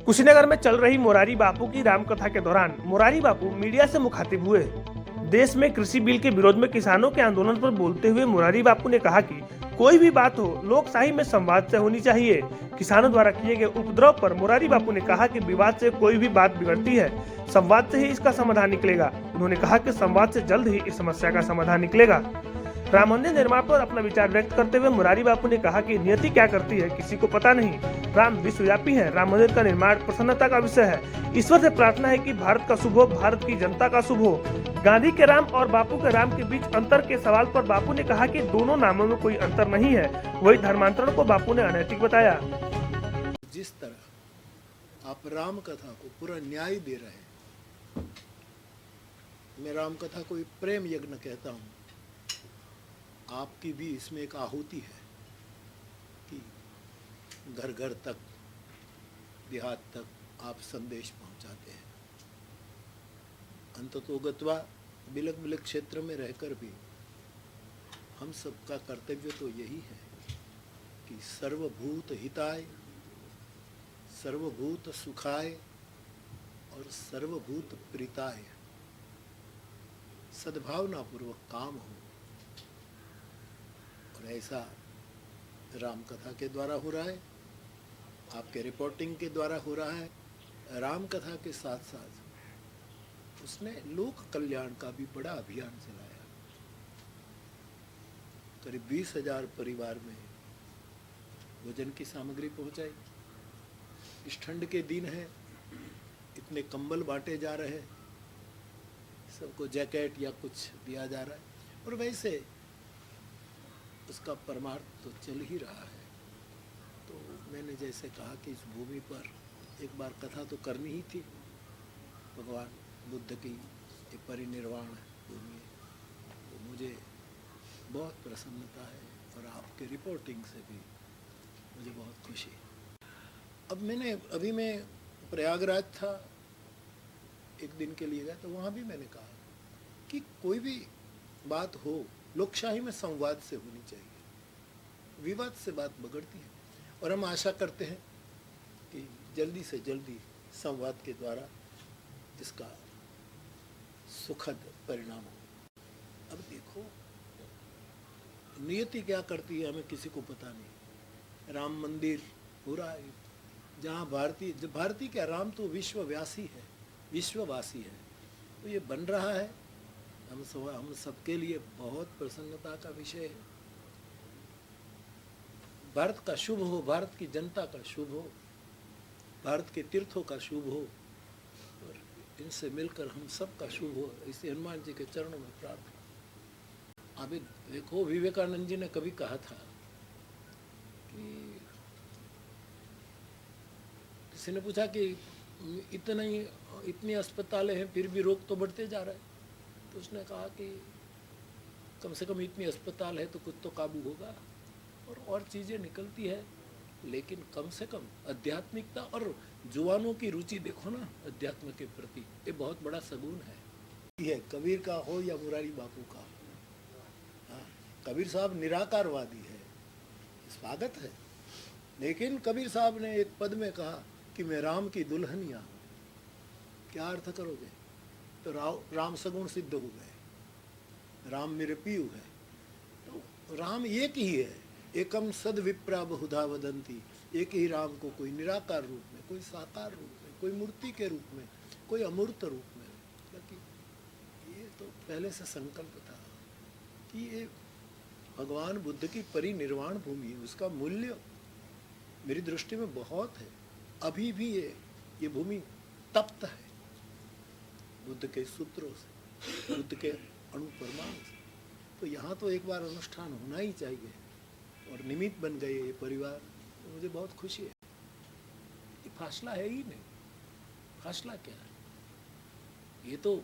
कुशीनगर में चल रही मोरारी बापू की रामकथा के दौरान मोरारी बापू मीडिया से मुखातिब हुए। देश में कृषि बिल के विरोध में किसानों के आंदोलन पर बोलते हुए मोरारी बापू ने कहा कि कोई भी बात हो लोकशाही में संवाद से होनी चाहिए। किसानों द्वारा किए गए उपद्रव पर मोरारी बापू ने कहा कि विवाद से कोई भी बात बिगड़ती है, संवाद से ही इसका समाधान निकलेगा। उन्होंने कहा कि संवाद से जल्द ही इस समस्या का समाधान निकलेगा। राम मंदिर निर्माण पर अपना विचार व्यक्त करते हुए मोरारी बापू ने कहा कि नियति क्या करती है किसी को पता नहीं। राम विश्वव्यापी है। राम मंदिर का निर्माण प्रसन्नता का विषय है। ईश्वर से प्रार्थना है कि भारत का शुभ हो, भारत की जनता का शुभ हो। गांधी के राम और बापू के राम के बीच अंतर के सवाल पर बापू ने कहा कि दोनों नामों में कोई अंतर नहीं है। वही धर्मांतरण को बापू ने अनैतिक बताया। जिस तरह आप राम कथा को पूरा न्याय दे रहे हैं, मैं राम कथा को एक प्रेम यज्ञ कहता हूँ। आपकी भी इसमें एक आहुति है कि घर घर तक, देहात तक आप संदेश पहुंचाते हैं। अंततोगत्वा बिलक बिलक क्षेत्र में रहकर भी हम सबका कर्तव्य तो यही है कि सर्वभूत हिताय, सर्वभूत सुखाय और सर्वभूत प्रीताय सद्भावनापूर्वक काम हो। और ऐसा राम कथा के द्वारा हो रहा है, आपके रिपोर्टिंग के द्वारा हो रहा है। राम कथा के साथ साथ उसने लोक कल्याण का भी बड़ा अभियान चलाया। करीब 20,000 परिवार में भोजन की सामग्री पहुंचाई। इस ठंड के दिन है, इतने कंबल बांटे जा रहे हैं, सबको जैकेट या कुछ दिया जा रहा है। और वैसे उसका परमार्थ तो चल ही रहा है। तो मैंने जैसे कहा कि इस भूमि पर एक बार कथा तो करनी ही थी। भगवान बुद्ध की ये परिनिर्वाण भूमि है, तो मुझे बहुत प्रसन्नता है और आपके रिपोर्टिंग से भी मुझे बहुत खुशी है। अब अभी मैं प्रयागराज था, एक दिन के लिए गया, तो वहाँ भी मैंने कहा कि कोई भी बात हो लोकशाही में संवाद से होनी चाहिए। विवाद से बात बिगड़ती है और हम आशा करते हैं कि जल्दी से जल्दी संवाद के द्वारा इसका सुखद परिणाम हो। अब देखो, नियति क्या करती है हमें किसी को पता नहीं। राम मंदिर हो रहा है जहाँ भारतीय क्या, राम तो विश्वव्यासी है, विश्ववासी है। तो ये बन रहा है, हम सबके लिए बहुत प्रसन्नता का विषय है। भारत का शुभ हो, भारत की जनता का शुभ हो, भारत के तीर्थों का शुभ हो और इनसे मिलकर हम सब का शुभ हो, इसे हनुमान जी के चरणों में प्रार्थना। अभी देखो, विवेकानंद जी ने कभी कहा था कि किसी ने पूछा कि इतनी अस्पतालें हैं फिर भी रोग तो बढ़ते जा रहा है। तो उसने कहा कि कम से कम इतनी अस्पताल है तो कुछ तो काबू होगा और चीज़ें निकलती है, लेकिन कम से कम आध्यात्मिकता और जुवानों की रुचि देखो ना अध्यात्म के प्रति, ये बहुत बड़ा सगुन है। ये कबीर का हो या मुरारी बापू का, हाँ, कबीर साहब निराकारवादी है, स्वागत है। लेकिन कबीर साहब ने एक पद में कहा कि मैं राम की दुल्हनिया हूँ। क्या अर्थ करोगे? तो राम सगुण सिद्ध हो गए, राम मेरे पीयू है। तो राम एक ही है, एकम सद विप्रा बहुधा वदंती। एक ही राम को कोई निराकार रूप में, कोई साकार रूप में, कोई मूर्ति के रूप में, कोई अमूर्त रूप में। क्योंकि ये तो पहले से संकल्प था कि ये भगवान बुद्ध की परिनिर्वाण भूमि है, उसका मूल्य मेरी दृष्टि में बहुत है। अभी भी ये भूमि तप्त है बुद्ध के सूत्रों से, बुद्ध के अणु परमाणु से। तो यहाँ तो एक बार अनुष्ठान होना ही चाहिए और निमित्त बन गए ये परिवार, तो मुझे बहुत खुशी है। ये फासला है ही नहीं, फासला क्या है? ये तो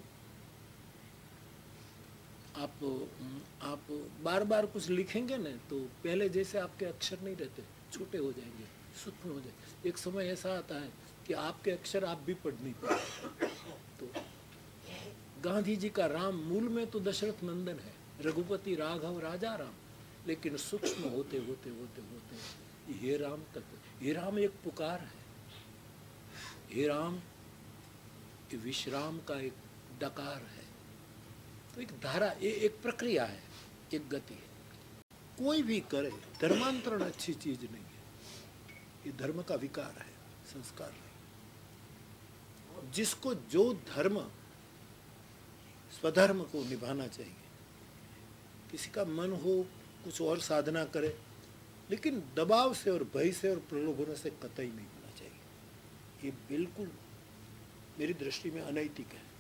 आप बार बार कुछ लिखेंगे ना तो पहले जैसे आपके अक्षर नहीं रहते, छोटे हो जाएंगे, सूक्ष्म हो जाएंगे। एक समय ऐसा आता है कि आपके अक्षर आप भी पढ़ नहीं पाते। तो गांधी जी का राम मूल में तो दशरथ नंदन है, रघुपति राघव राजा राम, लेकिन सूक्ष्म होते होते होते होते ये राम तक, ये राम एक पुकार है। हे राम, ये विश्राम का एक डकार है। तो एक धारा, ये एक प्रक्रिया है, एक गति है। कोई भी करे, धर्मांतरण अच्छी चीज नहीं है, ये धर्म का विकार है, संस्कार नहीं। जिसको जो धर्म, स्वधर्म को निभाना चाहिए, किसी का मन हो कुछ और साधना करे, लेकिन दबाव से और भय से और प्रलोभन से कतई नहीं होना चाहिए। ये बिल्कुल मेरी दृष्टि में अनैतिक है।